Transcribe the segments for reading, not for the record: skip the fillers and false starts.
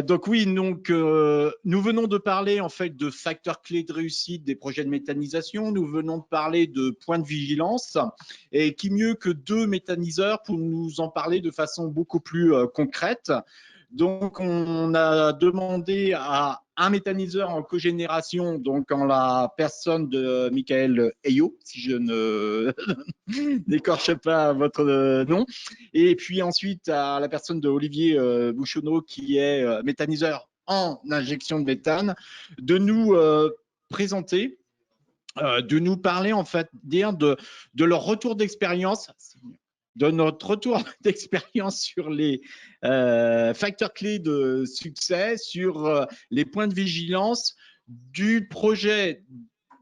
Donc oui, nous venons de parler en fait de facteurs clés de réussite des projets de méthanisation. Nous venons de parler de points de vigilance. Et qui mieux que deux méthaniseurs pour nous en parler de façon beaucoup plus concrète. Donc, on a demandé à un méthaniseur en cogénération, donc en la personne de Michael Eyo, si je ne n'écorche pas votre nom, et puis ensuite à la personne de Olivier Bouchonneau, qui est méthaniseur en injection de méthane, de nous présenter, de nous parler en fait de leur retour d'expérience, de notre retour d'expérience sur les facteurs clés de succès, sur les points de vigilance du projet,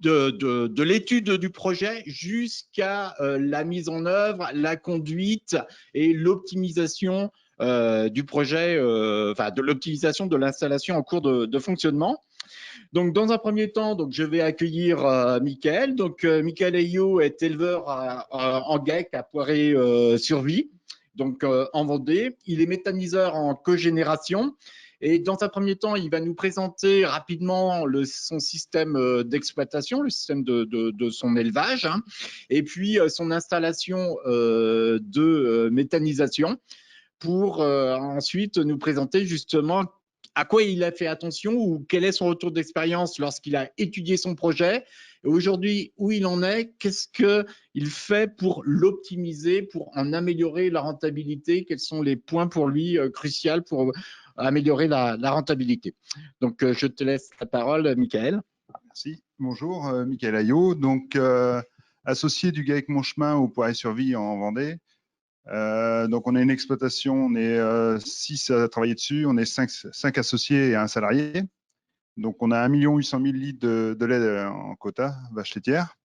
de l'étude du projet jusqu'à la mise en œuvre, la conduite et l'optimisation du projet, enfin de l'optimisation de l'installation en cours de fonctionnement. Donc, dans un premier temps, donc, je vais accueillir Michael. Donc, Michael Eyo est éleveur en GEC à Poiré-sur-Vie, donc en Vendée. Il est méthaniseur en cogénération. Et dans un premier temps, il va nous présenter rapidement son système d'exploitation, le système de son élevage, hein, et puis son installation de méthanisation pour ensuite nous présenter justement à quoi il a fait attention ou quel est son retour d'expérience lorsqu'il a étudié son projet. Et aujourd'hui, où il en est, qu'est-ce qu'il fait pour l'optimiser, pour en améliorer la rentabilité, quels sont les points pour lui cruciaux pour améliorer la rentabilité. Donc, je te laisse la parole, Michael. Merci. Bonjour, Michael Ayot, donc associé du GAEC Mon Chemin au Poiré-sur-Vie en Vendée. Donc, on a une exploitation, on est 6 à travailler dessus, on est 5 associés et un salarié. Donc, on a 1 800 000 litres de lait en quota, vache laitière,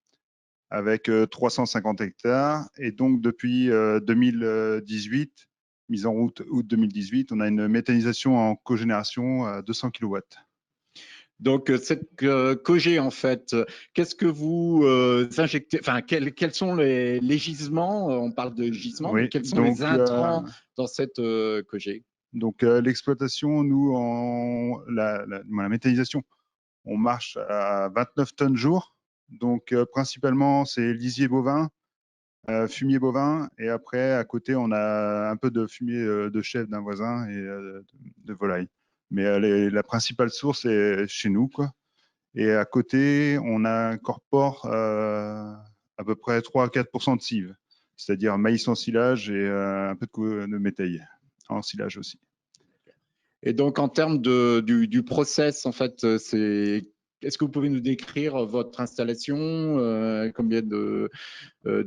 avec 350 hectares. Et donc, depuis 2018, mise en route août 2018, on a une méthanisation en cogénération à 200 kW. Donc, cette cogé, en fait, qu'est-ce que vous injectez, enfin, quels sont les gisements, on parle de gisements, Oui, mais quels sont les intrants dans cette cogé? Donc, l'exploitation, nous, la méthanisation, on marche à 29 tonnes jour. Donc, principalement, c'est lisier bovin, fumier bovin. Et après, à côté, on a un peu de fumier de chèvre d'un voisin et de volaille. Mais la principale source est chez nous, quoi. Et à côté, on incorpore à peu près 3 à 4% de cive, c'est-à-dire maïs en silage et un peu de métail en silage aussi. Et donc, en termes du process, en fait, est-ce que vous pouvez nous décrire votre installation, combien de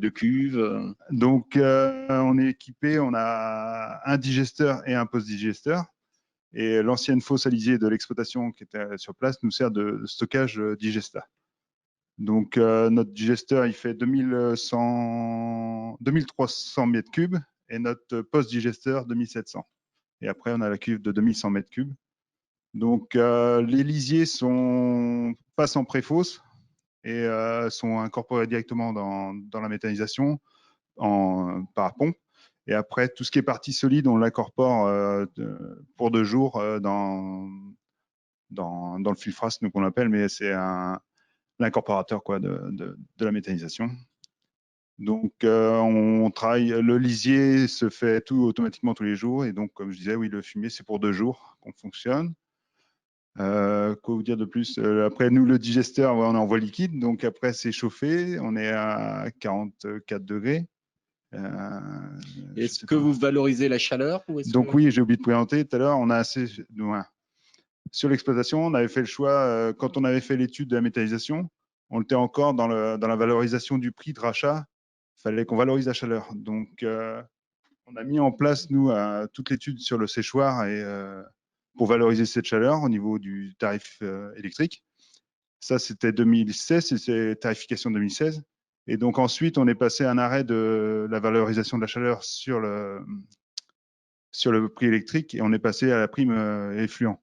cuves? Donc, on est équipé, on a un digesteur et un post-digesteur. Et l'ancienne fosse à lisier de l'exploitation qui était sur place nous sert de stockage digesta. Donc, notre digesteur, il fait 2300 mètres cubes et notre post-digesteur, 2700. Et après, on a la cuve de 2100 mètres cubes. Donc, les lisiers passent en pré-fosse et sont incorporés directement dans la méthanisation par pompe. Et après, tout ce qui est partie solide, on l'incorpore pour 2 jours dans le filfras, nous qu'on appelle, mais c'est l'incorporateur de la méthanisation. Donc, on travaille, le lisier se fait tout automatiquement tous les jours. Et donc, comme je disais, oui, le fumier, c'est pour 2 jours qu'on fonctionne. Quoi vous dire de plus? Après, nous, le digesteur, on est en voie liquide. Donc, après, c'est chauffé. On est à 44 degrés. Est-ce que vous valorisez la chaleur Donc oui, j'ai oublié de présenter tout à l'heure, on a assez sur l'exploitation, on avait fait le choix quand on avait fait l'étude de la méthanisation, on était encore dans la valorisation du prix de rachat, il fallait qu'on valorise la chaleur. Donc on a mis en place nous toute l'étude sur le séchoir et pour valoriser cette chaleur au niveau du tarif électrique. Ça c'était 2016, c'est tarification 2016. Et donc ensuite, on est passé à un arrêt de la valorisation de la chaleur sur le prix électrique et on est passé à la prime effluent.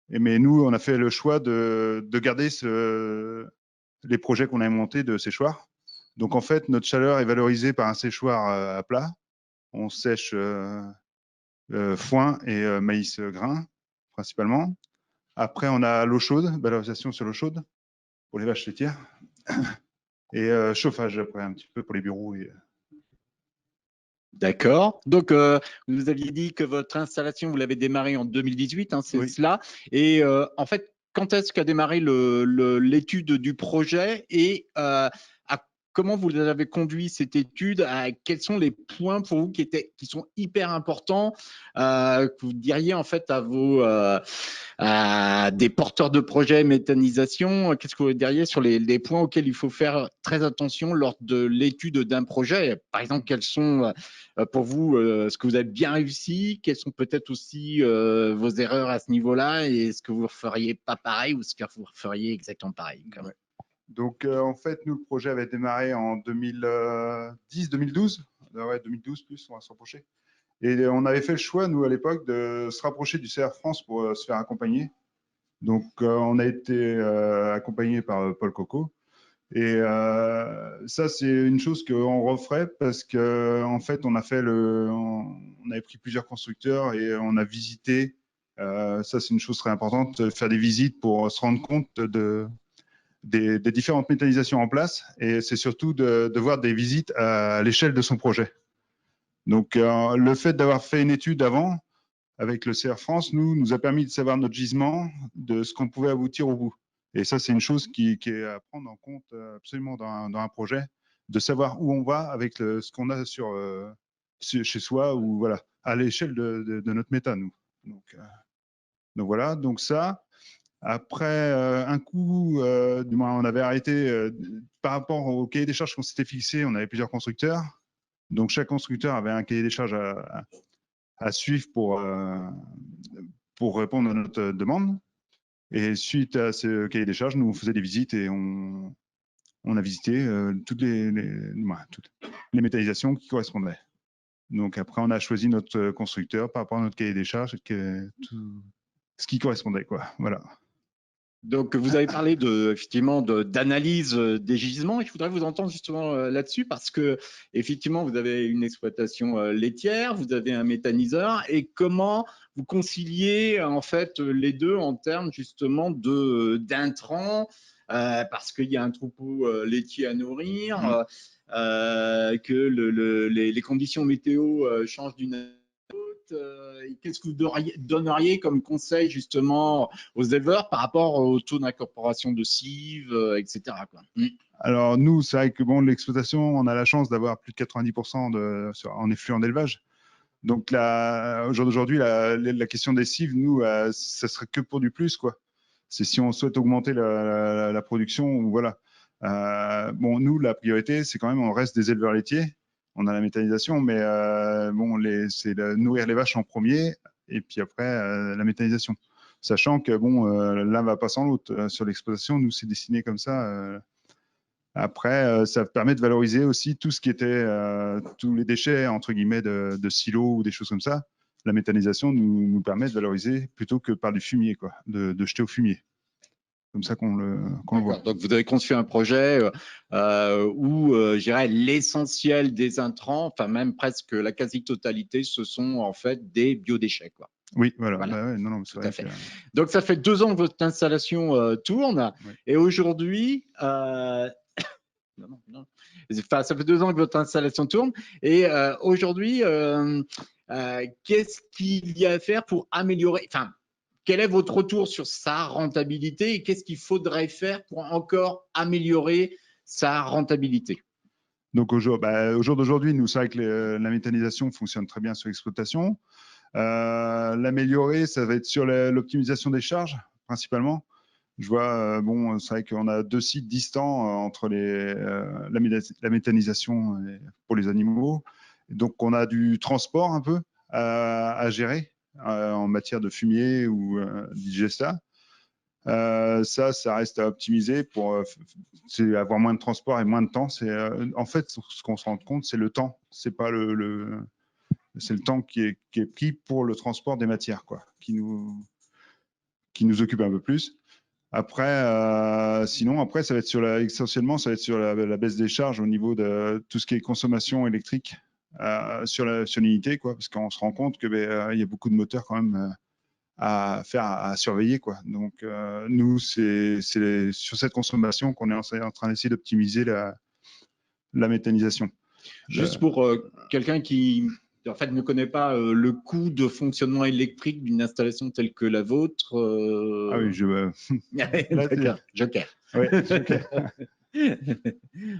Mais nous, on a fait le choix de garder les projets qu'on avait montés de séchoir. Donc en fait, notre chaleur est valorisée par un séchoir à plat. On sèche foin et maïs grain. principalement. Après, on a l'eau chaude, valorisation sur l'eau chaude pour les vaches laitières. Et chauffage après, un petit peu pour les bureaux. D'accord. Donc, vous aviez dit que votre installation, vous l'avez démarrée en 2018, hein, c'est Oui. cela. Et en fait, quand est-ce qu'a démarré l'étude du projet et comment vous avez conduit cette étude? Quels sont les points pour vous qui sont hyper importants, que vous diriez en fait à des porteurs de projets méthanisation? Qu'est-ce que vous diriez sur les points auxquels il faut faire très attention lors de l'étude d'un projet? Par exemple, quels sont pour vous ce que vous avez bien réussi? Quelles sont peut-être aussi vos erreurs à ce niveau-là? Et est-ce que vous ne referiez pas pareil ou est-ce que vous referiez exactement pareil? Ouais. Donc, en fait, nous, le projet avait démarré en 2010-2012. Ouais, 2012 plus, on va se rapprocher. Et on avait fait le choix, nous, à l'époque, de se rapprocher du CR France pour se faire accompagner. Donc, on a été accompagné par Paul Coco. Et ça, c'est une chose qu'on referait parce qu'en fait, on avait pris plusieurs constructeurs et on a visité. Ça, c'est une chose très importante, faire des visites pour se rendre compte des différentes méthanisations en place. Et c'est surtout de voir des visites à l'échelle de son projet. Donc, le fait d'avoir fait une étude avant avec le CR France, nous a permis de savoir notre gisement, de ce qu'on pouvait aboutir au bout. Et ça, c'est une chose qui est à prendre en compte absolument dans un projet, de savoir où on va avec ce qu'on a chez soi ou voilà, à l'échelle de notre méta, nous. Donc voilà, donc ça. Après un coup, du moins, on avait arrêté par rapport au cahier des charges qu'on s'était fixé, on avait plusieurs constructeurs. Donc chaque constructeur avait un cahier des charges à suivre pour répondre à notre demande. Et suite à ce cahier des charges, nous on faisait des visites et on a visité toutes les méthanisations qui correspondaient. Donc après, on a choisi notre constructeur par rapport à notre cahier des charges, tout ce qui correspondait, quoi. Voilà. Donc, vous avez parlé effectivement d'analyse des gisements. Et je voudrais vous entendre justement là-dessus parce que effectivement, vous avez une exploitation laitière, vous avez un méthaniseur. Et comment vous conciliez en fait les deux en termes justement d'intrants parce qu'il y a un troupeau laitier à nourrir, que les conditions météo changent d'une qu'est-ce que vous donneriez comme conseil justement aux éleveurs par rapport au taux d'incorporation de cives, etc. quoi. Alors nous, c'est vrai que bon, l'exploitation, on a la chance d'avoir plus de 90% en effluent d'élevage. Donc au jour d'aujourd'hui, la question des cives, nous, ça serait que pour du plus, quoi. C'est si on souhaite augmenter la production, voilà. Bon, nous, la priorité, c'est quand même, on reste des éleveurs laitiers. On a la méthanisation, mais bon, c'est nourrir les vaches en premier, et puis après la méthanisation. Sachant que bon, l'un va pas sans l'autre. Sur l'exploitation, nous, c'est dessiné comme ça. Après, ça permet de valoriser aussi tout ce qui était tous les déchets entre guillemets de silos ou des choses comme ça. La méthanisation nous permet de valoriser plutôt que par du fumier, quoi, de jeter au fumier. Comme ça qu'on le voit. Donc, vous avez conçu un projet où, je dirais, l'essentiel des intrants, enfin même presque la quasi-totalité, ce sont en fait des biodéchets, quoi. Oui, voilà. Voilà. Bah ouais, non, tout à fait. Donc, ça fait 2 ans que votre installation tourne. Oui. Et aujourd'hui, Enfin, ça fait 2 ans que votre installation tourne. Et aujourd'hui, qu'est-ce qu'il y a à faire pour améliorer, enfin, quel est votre retour sur sa rentabilité et qu'est-ce qu'il faudrait faire pour encore améliorer sa rentabilité? Donc au jour d'aujourd'hui, nous, c'est vrai que la méthanisation fonctionne très bien sur l'exploitation. L'améliorer, ça va être sur l'optimisation des charges, principalement. Je vois, bon, c'est vrai qu'on a 2 sites distants entre la méthanisation pour les animaux. Donc, on a du transport un peu à gérer en matière de fumier ou digesta. Ça reste à optimiser pour avoir moins de transport et moins de temps. En fait, ce qu'on se rend compte, c'est le temps. C'est pas c'est le temps qui est pris pour le transport des matières, quoi, qui nous occupe un peu plus. Après, sinon, après, ça va être essentiellement, ça va être sur la baisse des charges au niveau de tout ce qui est consommation électrique sur l'unité, quoi, parce qu'on se rend compte que il y a beaucoup de moteurs quand même à surveiller, quoi. Donc nous, c'est sur cette consommation qu'on est en train d'essayer d'optimiser la méthanisation. Juste pour quelqu'un qui en fait ne connaît pas le coût de fonctionnement électrique d'une installation telle que la vôtre. Ah oui, D'accord, Joker. Ouais, Joker.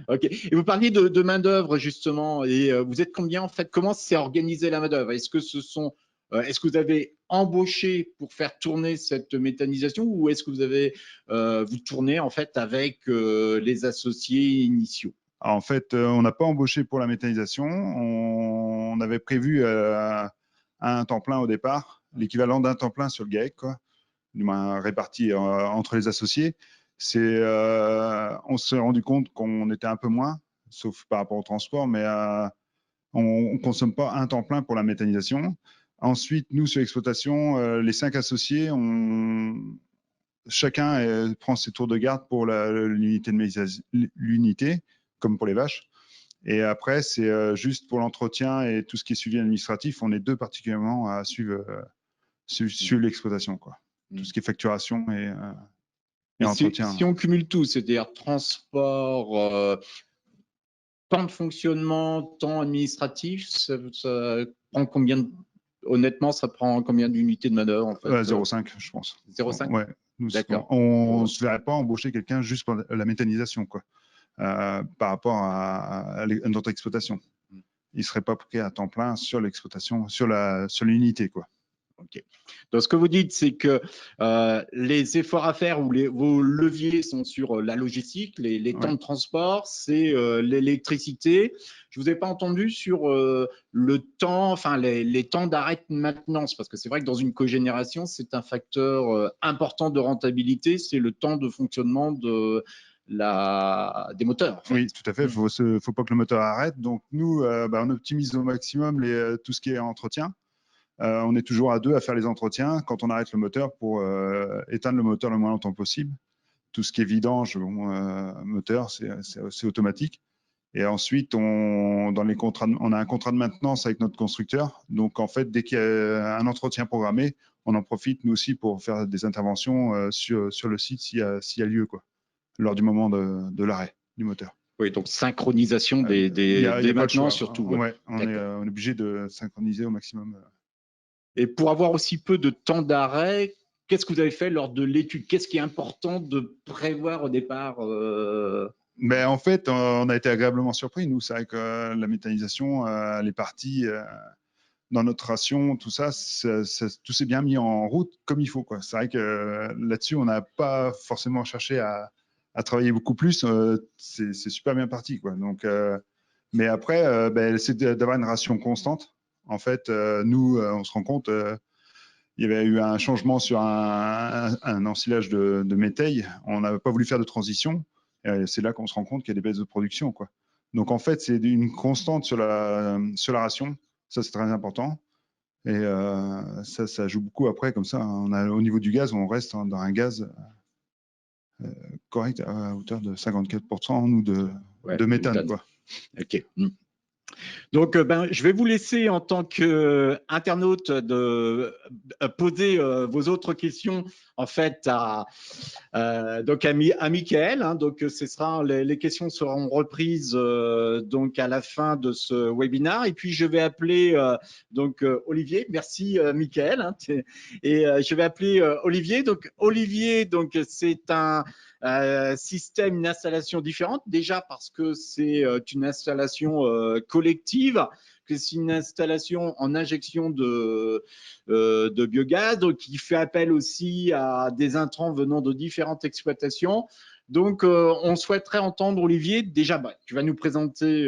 Ok. Et vous parliez de main d'œuvre justement, et vous êtes combien en fait? Comment s'est organisée la main d'œuvre? Est-ce que vous avez embauché pour faire tourner cette méthanisation, ou est-ce que vous tournez en fait avec les associés initiaux? En fait, on n'a pas embauché pour la méthanisation. On avait prévu un temps plein au départ, l'équivalent d'un temps plein sur le GAEC, quoi, du moins réparti entre les associés. On s'est rendu compte qu'on était un peu moins, sauf par rapport au transport, mais on ne consomme pas un temps plein pour la méthanisation. Ensuite, nous, sur l'exploitation, les 5 associés, chacun prend ses tours de garde pour l'unité, comme pour les vaches. Et après, c'est juste pour l'entretien et tout ce qui est suivi administratif. On est 2 particulièrement à suivre l'exploitation, quoi. Tout ce qui est facturation et entretien. Si on cumule tout, c'est-à-dire transport, temps de fonctionnement, temps administratif, ça prend combien honnêtement, ça prend combien d'unités de main-d'œuvre en fait? 0,5, je pense. 0,5? Ouais. D'accord. On ne se verrait pas embaucher quelqu'un juste pour la méthanisation, quoi, par rapport à notre exploitation. Il ne serait pas pris à temps plein sur l'exploitation, sur l'unité, quoi. Ok. Donc, ce que vous dites, c'est que les efforts à faire ou vos leviers sont sur la logistique, les temps de transport, c'est l'électricité. Je vous ai pas entendu sur le temps, enfin les temps d'arrêt de maintenance, parce que c'est vrai que dans une cogénération, c'est un facteur important de rentabilité, c'est le temps de fonctionnement des moteurs. En fait. Oui, tout à fait. Il ne faut pas que le moteur arrête. Donc, nous, on optimise au maximum tout ce qui est entretien. On est toujours à 2 à faire les entretiens quand on arrête le moteur pour éteindre le moteur le moins longtemps possible. Tout ce qui est vidange, moteur, c'est automatique. Et ensuite, on a un contrat de maintenance avec notre constructeur. Donc, en fait, dès qu'il y a un entretien programmé, on en profite, nous aussi, pour faire des interventions sur le site s'il y a lieu, quoi, lors du moment de l'arrêt du moteur. Oui, donc synchronisation des maintenances surtout. Ouais, on est obligé de synchroniser au maximum. Et pour avoir aussi peu de temps d'arrêt, qu'est-ce que vous avez fait lors de l'étude? Qu'est-ce qui est important de prévoir au départ? En fait, on a été agréablement surpris. Nous, c'est vrai que la méthanisation, les parties dans notre ration, tout ça, tout s'est bien mis en route comme il faut, quoi. C'est vrai que là-dessus, on n'a pas forcément cherché à travailler beaucoup plus. C'est super bien parti, quoi. Donc, mais après, c'est d'avoir une ration constante. En fait, nous, on se rend compte, il y avait eu un changement sur un ensilage de métail. On n'avait pas voulu faire de transition. C'est là qu'on se rend compte qu'il y a des baisses de production, quoi. Donc, en fait, c'est une constante sur la ration. Ça, c'est très important. Et ça joue beaucoup après, comme ça. Au niveau du gaz, on reste dans un gaz correct à hauteur de 54% nous de méthane, quoi. Ok. Donc, je vais vous laisser en tant qu'internaute de poser vos autres questions en fait à Mickaël. Hein, donc, les questions seront reprises donc à la fin de ce webinaire. Et puis, je vais appeler Olivier. Merci Mickaël. Hein, et je vais appeler Olivier. Donc, Olivier, c'est un système, une installation différente, déjà parce que c'est une installation collective, que c'est une installation en injection de biogaz, donc qui fait appel aussi à des intrants venant de différentes exploitations. Donc, on souhaiterait entendre, Olivier, déjà, tu vas nous présenter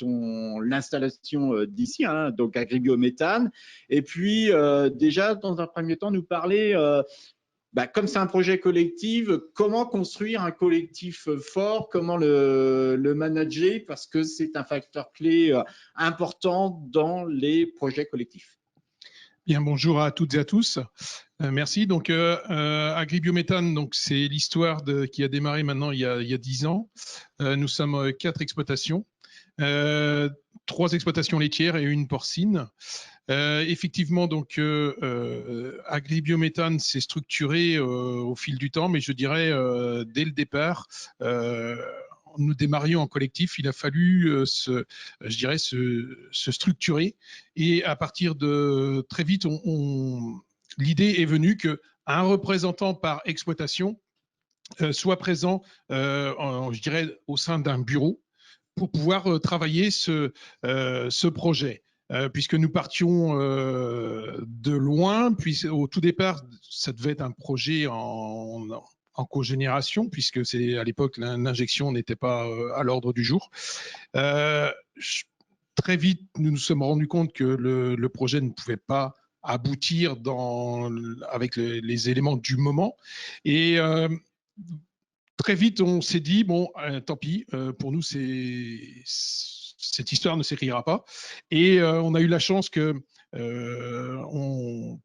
l'installation d'ici, hein, donc Agribiométhane, et puis déjà, dans un premier temps, nous parler comme c'est un projet collectif, comment construire un collectif fort, comment le manager, parce que c'est un facteur clé important dans les projets collectifs. Bien, bonjour à toutes et à tous. Merci. Donc, Agribiométhane, c'est l'histoire qui a démarré maintenant il y a 10 ans. Nous sommes 4 exploitations 3 exploitations laitières et une porcine. Effectivement, donc Agribiométhane s'est structuré au fil du temps, mais je dirais dès le départ, nous démarrions en collectif. Il a fallu je dirais se structurer, et à partir de très vite, l'idée est venue que un représentant par exploitation soit présent, je dirais, au sein d'un bureau pour pouvoir travailler ce projet. Puisque nous partions de loin, puis au tout départ, ça devait être un projet en cogénération, puisque c'est à l'époque l'injection n'était pas à l'ordre du jour. Très vite, nous nous sommes rendus compte que le projet ne pouvait pas aboutir avec les éléments du moment. Et très vite, on s'est dit, bon, tant pis, pour nous, cette histoire ne s'écrira pas. Et on a eu la chance que,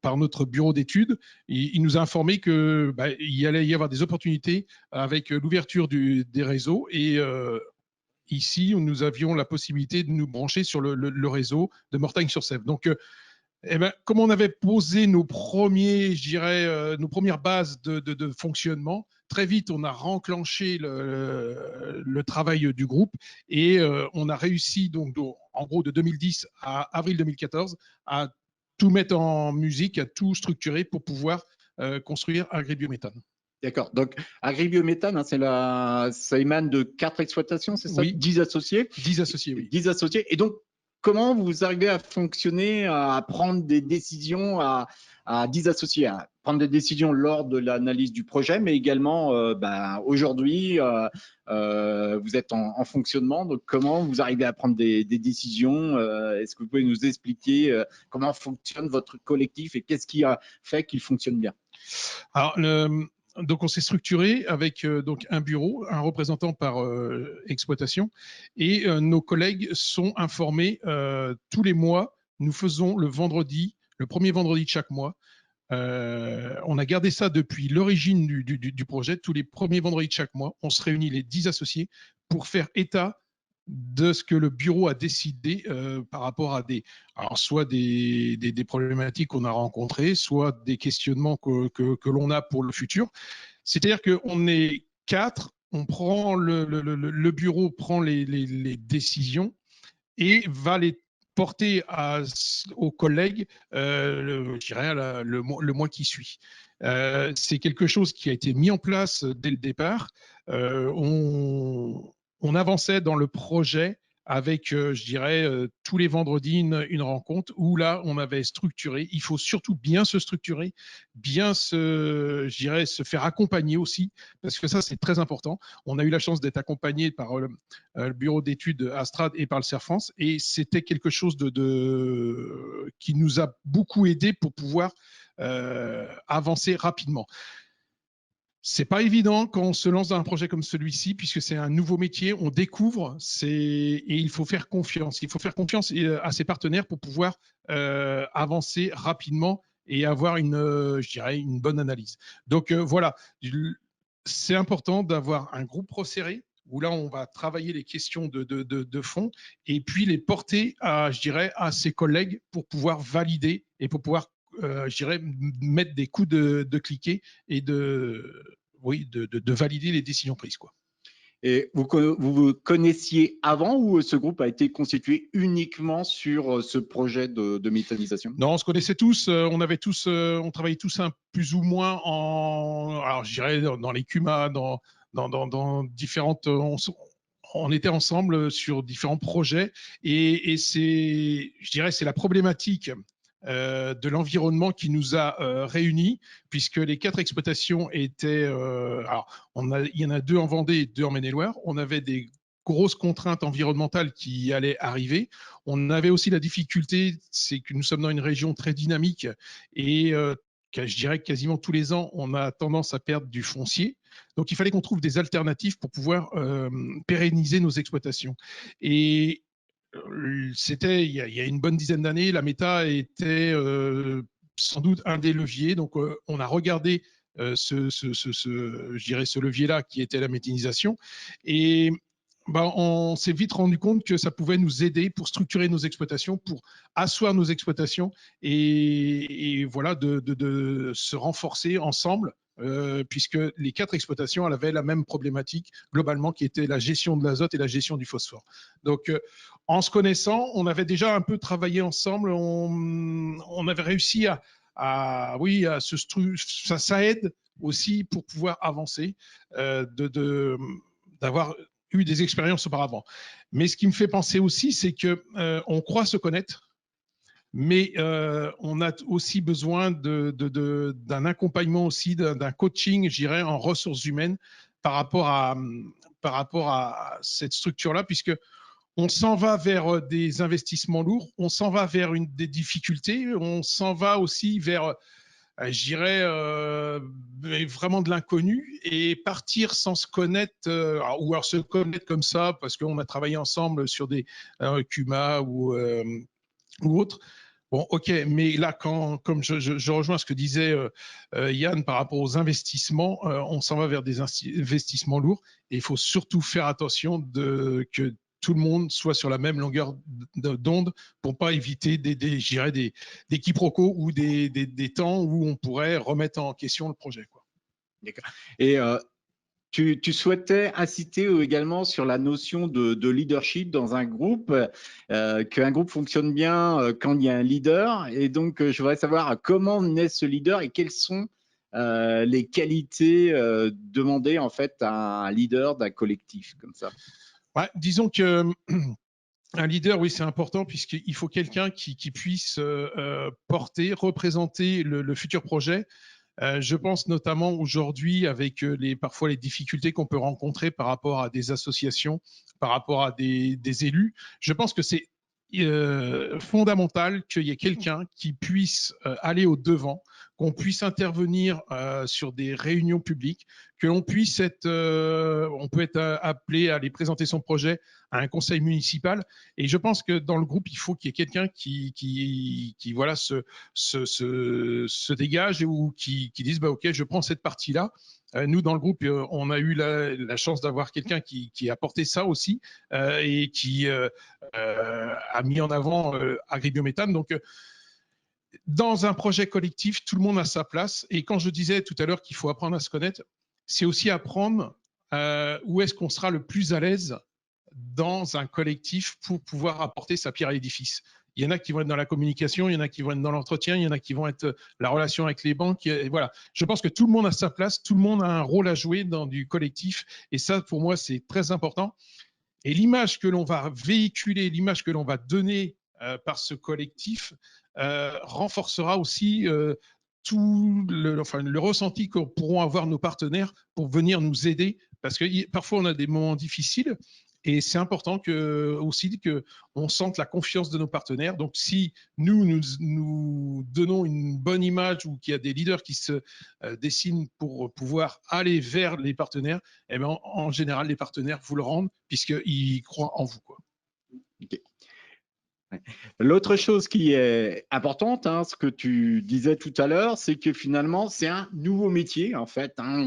par notre bureau d'études, il nous a informé qu'il allait y avoir des opportunités avec l'ouverture des réseaux. Et ici, nous avions la possibilité de nous brancher sur le réseau de Mortagne-sur-Sèvre. Donc, comme on avait posé nos premières bases de fonctionnement, très vite, on a renclenché le travail du groupe, et on a réussi, donc, en gros, de 2010 à avril 2014, à tout mettre en musique, à tout structurer pour pouvoir construire Agribiométhane. D'accord. Donc, Agribiométhane, hein, ça émane de 4 exploitations, c'est ça? Oui. 10 associés? 10 associés, oui. 10 associés. Et donc, comment vous arrivez à fonctionner, à prendre des décisions à 10 associés, à prendre des décisions lors de l'analyse du projet, mais également aujourd'hui, vous êtes en fonctionnement. Donc, comment vous arrivez à prendre des décisions? Est-ce que vous pouvez nous expliquer comment fonctionne votre collectif et qu'est-ce qui a fait qu'il fonctionne bien? Alors, donc on s'est structuré avec donc un bureau, un représentant par exploitation, et nos collègues sont informés tous les mois. Nous faisons le premier vendredi de chaque mois. On a gardé ça depuis l'origine du projet. Tous les premiers vendredis de chaque mois, on se réunit, les 10 associés, pour faire état de ce que le bureau a décidé par rapport à soit des problématiques qu'on a rencontrées, soit des questionnements que l'on a pour le futur. C'est-à-dire qu'on est 4, le bureau prend les décisions et va les porter aux collègues, je dirais, le mois qui suit. C'est quelque chose qui a été mis en place dès le départ. On avançait dans le projet avec, je dirais, tous les vendredis une rencontre où là, on avait structuré. Il faut surtout bien se structurer, bien je dirais, se faire accompagner aussi, parce que ça, c'est très important. On a eu la chance d'être accompagné par le bureau d'études Astrad et par le CERFRANS, et c'était quelque chose qui nous a beaucoup aidé pour pouvoir avancer rapidement. C'est pas évident quand on se lance dans un projet comme celui-ci, puisque c'est un nouveau métier, on découvre, et il faut faire confiance. Il faut faire confiance à ses partenaires pour pouvoir avancer rapidement et avoir je dirais, une bonne analyse. Donc voilà, c'est important d'avoir un groupe resserré où là, on va travailler les questions de fond et puis les porter je dirais, à ses collègues pour pouvoir valider et pour pouvoir je dirais, mettre des coups de cliquet et de valider les décisions prises, quoi. Et vous connaissiez avant, ou ce groupe a été constitué uniquement sur ce projet de méthanisation? Non, on se connaissait tous. On travaillait tous plus ou moins alors je dirais dans les CUMA, dans différentes. On était ensemble sur différents projets, et je dirais, c'est la problématique de l'environnement qui nous a réunis, puisque les 4 exploitations étaient. Alors, il y en a 2 en Vendée et 2 en Maine-et-Loire. On avait des grosses contraintes environnementales qui allaient arriver. On avait aussi la difficulté, c'est que nous sommes dans une région très dynamique, et je dirais que quasiment tous les ans, on a tendance à perdre du foncier. Donc, il fallait qu'on trouve des alternatives pour pouvoir pérenniser nos exploitations. Et il y a une bonne dizaine d'années, la méta était sans doute un des leviers. Donc, on a regardé je dirais, ce levier-là qui était la méthanisation. Et on s'est vite rendu compte que ça pouvait nous aider pour structurer nos exploitations, pour asseoir nos exploitations et voilà, de se renforcer ensemble, puisque les 4 exploitations elles avaient la même problématique globalement qui était la gestion de l'azote et la gestion du phosphore. Donc, en se connaissant, on avait déjà un peu travaillé ensemble, on avait réussi à ça aide aussi pour pouvoir avancer, d'avoir eu des expériences auparavant. Mais ce qui me fait penser aussi, c'est que on croit se connaître, mais on a aussi besoin d'un accompagnement aussi, d'un coaching, je dirais, en ressources humaines par rapport à cette structure-là, puisque on s'en va vers des investissements lourds, on s'en va vers des difficultés, on s'en va aussi vers je dirais, vraiment de l'inconnu et partir sans se connaître, ou alors se connaître comme ça parce qu'on a travaillé ensemble sur des CUMA ou autre. Bon, ok, mais là, comme je rejoins ce que disait Yann par rapport aux investissements, on s'en va vers des investissements lourds et il faut surtout faire attention que tout le monde soit sur la même longueur d'onde pour pas éviter des quiproquos ou des temps où on pourrait remettre en question le projet, quoi. D'accord. Et tu souhaitais inciter également sur la notion de leadership dans un groupe, qu'un groupe fonctionne bien quand il y a un leader. Et donc, je voudrais savoir comment naît ce leader et quelles sont les qualités demandées en fait à un leader d'un collectif comme ça. Ouais, disons que un leader, oui, c'est important puisqu'il faut quelqu'un qui puisse porter, représenter le futur projet. Je pense notamment aujourd'hui avec parfois les difficultés qu'on peut rencontrer par rapport à des associations, par rapport à des élus. Je pense que c'est fondamental qu'il y ait quelqu'un qui puisse aller au devant, qu'on puisse intervenir sur des réunions publiques, que l'on puisse on peut être appelé à aller présenter son projet à un conseil municipal. Et je pense que dans le groupe, il faut qu'il y ait quelqu'un qui voilà, se dégage ou qui dise bah, ok, je prends cette partie-là. Nous, dans le groupe, on a eu la chance d'avoir quelqu'un qui a porté ça aussi et qui a mis en avant Agribiométhane. Donc, dans un projet collectif, tout le monde a sa place. Et quand je disais tout à l'heure qu'il faut apprendre à se connaître, c'est aussi apprendre où est-ce qu'on sera le plus à l'aise dans un collectif pour pouvoir apporter sa pierre à l'édifice. Il y en a qui vont être dans la communication, il y en a qui vont être dans l'entretien, il y en a qui vont être la relation avec les banques. Et voilà. Je pense que tout le monde a sa place, tout le monde a un rôle à jouer dans du collectif. Et ça, pour moi, c'est très important. Et l'image que l'on va véhiculer, l'image que l'on va donner par ce collectif renforcera aussi tout le ressenti que pourront avoir nos partenaires pour venir nous aider. Parce que parfois, on a des moments difficiles. Et c'est important aussi qu'on sente la confiance de nos partenaires. Donc, si nous donnons une bonne image ou qu'il y a des leaders qui se dessinent pour pouvoir aller vers les partenaires, eh bien, en général, les partenaires vous le rendent puisqu'ils croient en vous, quoi. Okay. L'autre chose qui est importante, hein, ce que tu disais tout à l'heure, c'est que finalement, c'est un nouveau métier, en fait. Hein.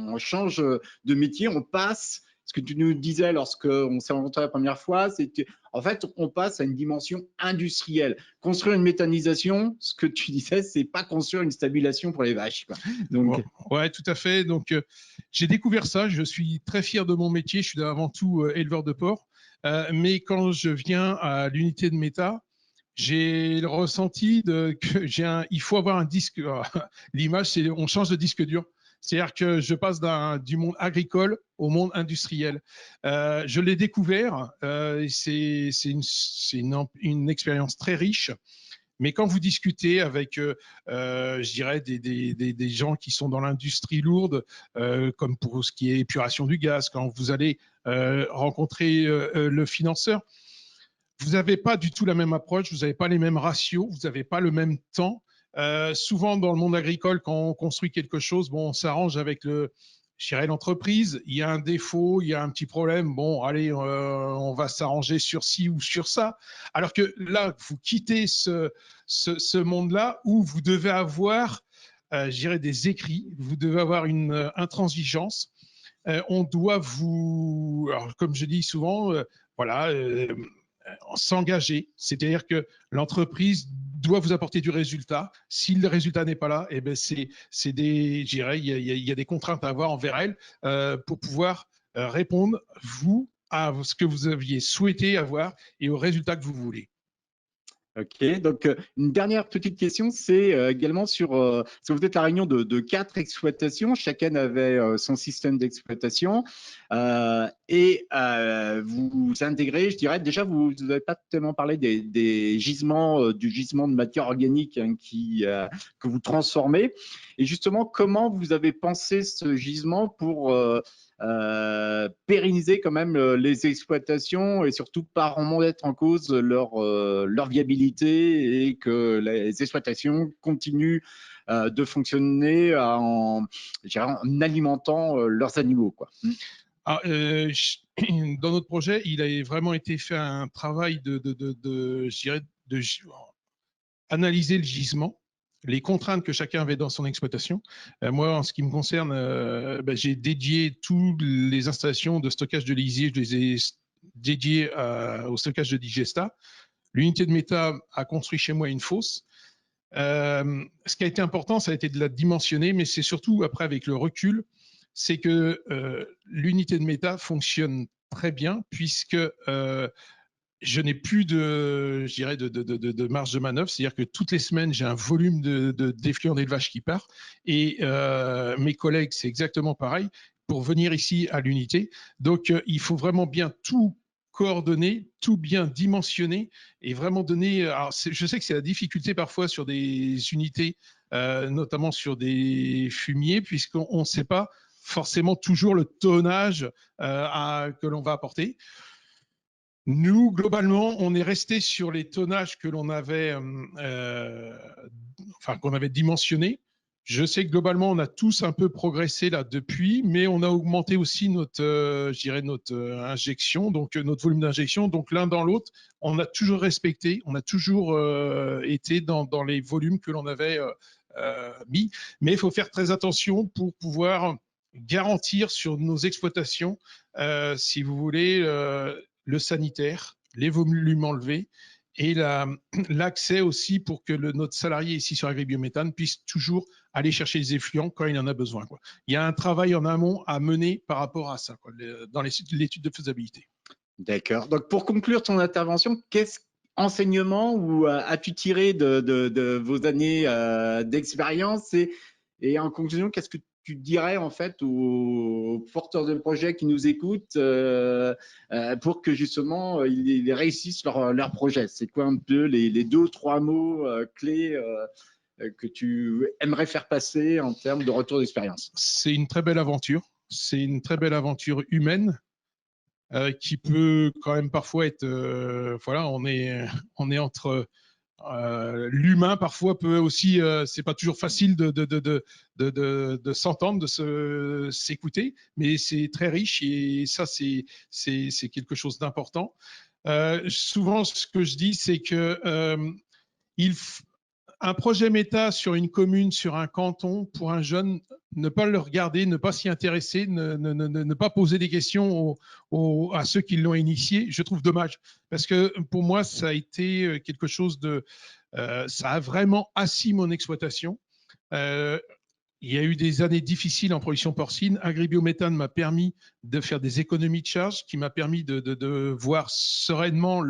On change de métier, on passe. Ce que tu nous disais lorsqu'on s'est rencontrés la première fois, c'est qu'en fait, on passe à une dimension industrielle. Construire une méthanisation, ce que tu disais, c'est pas construire une stabulation pour les vaches, quoi. Donc... Ouais, tout à fait. Donc, j'ai découvert ça. Je suis très fier de mon métier. Je suis avant tout éleveur de porc. Mais quand je viens à l'unité de méta, j'ai le ressenti il faut avoir un disque. L'image, c'est on change de disque dur. C'est-à-dire que je passe du monde agricole au monde industriel. Je l'ai découvert. C'est une expérience très riche. Mais quand vous discutez avec, je dirais, des gens qui sont dans l'industrie lourde, comme pour ce qui est épuration du gaz, quand vous allez rencontrer le financeur, vous n'avez pas du tout la même approche, vous n'avez pas les mêmes ratios, vous n'avez pas le même temps. Souvent, dans le monde agricole, quand on construit quelque chose, bon, on s'arrange avec je dirais, l'entreprise. Il y a un défaut, il y a un petit problème. Bon, allez, on va s'arranger sur ci ou sur ça. Alors que là, vous quittez ce monde-là où vous devez avoir, je dirais, des écrits, vous devez avoir une intransigeance. on doit vous, alors, comme je dis souvent, voilà, s'engager. C'est-à-dire que l'entreprise doit vous apporter du résultat. Si le résultat n'est pas là, eh ben c'est des, je dirais, il y a des contraintes à avoir envers elle pour pouvoir répondre, vous, à ce que vous aviez souhaité avoir et au résultat que vous voulez. Ok, donc une dernière petite question, c'est également sur, parce que vous êtes la réunion de 4 exploitations, chacune avait son système d'exploitation et vous intégrez, je dirais, déjà vous n'avez pas tellement parlé des gisements, du gisement de matière organique hein, que vous transformez. Et justement, comment vous avez pensé ce gisement pour pérenniser quand même les exploitations et surtout pas remettre en cause leur viabilité et que les exploitations continuent de fonctionner en alimentant leurs animaux, quoi. Ah, dans notre projet, il a vraiment été fait un travail je dirais, analyser le gisement, les contraintes que chacun avait dans son exploitation. Moi, en ce qui me concerne, j'ai dédié toutes les installations de stockage de lisier, je les ai dédiées au stockage de digesta. L'unité de méta a construit chez moi une fosse. Ce qui a été important, ça a été de la dimensionner, mais c'est surtout après avec le recul, c'est que l'unité de méta fonctionne très bien puisque je n'ai plus je dirais de marge de manœuvre, c'est-à-dire que toutes les semaines, j'ai un volume d'effluents d'élevage qui part et mes collègues, c'est exactement pareil pour venir ici à l'unité. Donc, il faut vraiment bien tout coordonner, tout bien dimensionner et vraiment donner. Alors, je sais que c'est la difficulté parfois sur des unités, notamment sur des fumiers, puisqu'on ne sait pas forcément toujours le tonnage que l'on va apporter. Nous, globalement, on est resté sur les tonnages que l'on avait, qu'on avait dimensionnés. Je sais que globalement, on a tous un peu progressé là depuis, mais on a augmenté aussi notre, je dirais, notre injection, donc notre volume d'injection. Donc l'un dans l'autre, on a toujours respecté, on a toujours été dans les volumes que l'on avait mis. Mais il faut faire très attention pour pouvoir garantir sur nos exploitations, si vous voulez, le sanitaire, les volumes enlevés et l'accès aussi pour que notre salarié ici sur Agribiométhane puisse toujours aller chercher les effluents quand il en a besoin, quoi. Il y a un travail en amont à mener par rapport à ça, quoi, dans l'étude de faisabilité. D'accord. Donc, pour conclure ton intervention, quels enseignements as-tu tiré de vos années d'expérience et en conclusion, qu'est-ce que tu dirais en fait aux porteurs de projets qui nous écoutent pour que justement ils réussissent leur projet? C'est quoi un peu les 2 ou 3 mots clés que tu aimerais faire passer en termes de retour d'expérience? C'est une très belle aventure. C'est une très belle aventure humaine. Qui peut quand même parfois être, voilà, on est entre l'humain parfois peut aussi, c'est pas toujours facile de s'entendre, de s'écouter, mais c'est très riche et ça c'est quelque chose d'important. Souvent, ce que je dis, c'est que un projet méta sur une commune, sur un canton, pour un jeune, ne pas le regarder, ne pas s'y intéresser, ne pas poser des questions à ceux qui l'ont initié, je trouve dommage. Parce que pour moi, ça a été quelque chose ça a vraiment assis mon exploitation. Il y a eu des années difficiles en production porcine. Agribiométhane m'a permis de faire des économies de charges, qui m'a permis de voir sereinement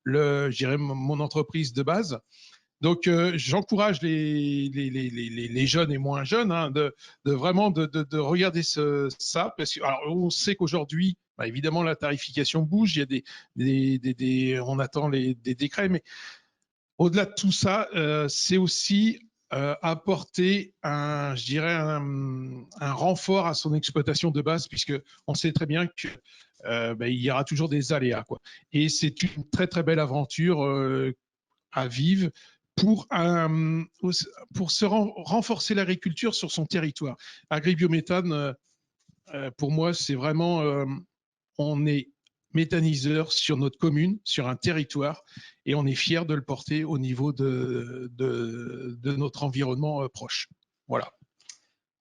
je dirais, mon entreprise de base. Donc, j'encourage les jeunes et moins jeunes hein, vraiment de regarder ça. Parce que, alors, on sait qu'aujourd'hui, bah, évidemment, la tarification bouge. Il y a on attend des décrets. Mais au-delà de tout ça, c'est aussi apporter je dirais un renfort à son exploitation de base, puisque on sait très bien que il y aura toujours des aléas, quoi. Et c'est une très très belle aventure à vivre pour renforcer l'agriculture sur son territoire. Agribiométhane, pour moi, c'est vraiment, on est méthaniseur sur notre commune, sur un territoire, et on est fier de le porter au niveau de notre environnement proche. Voilà.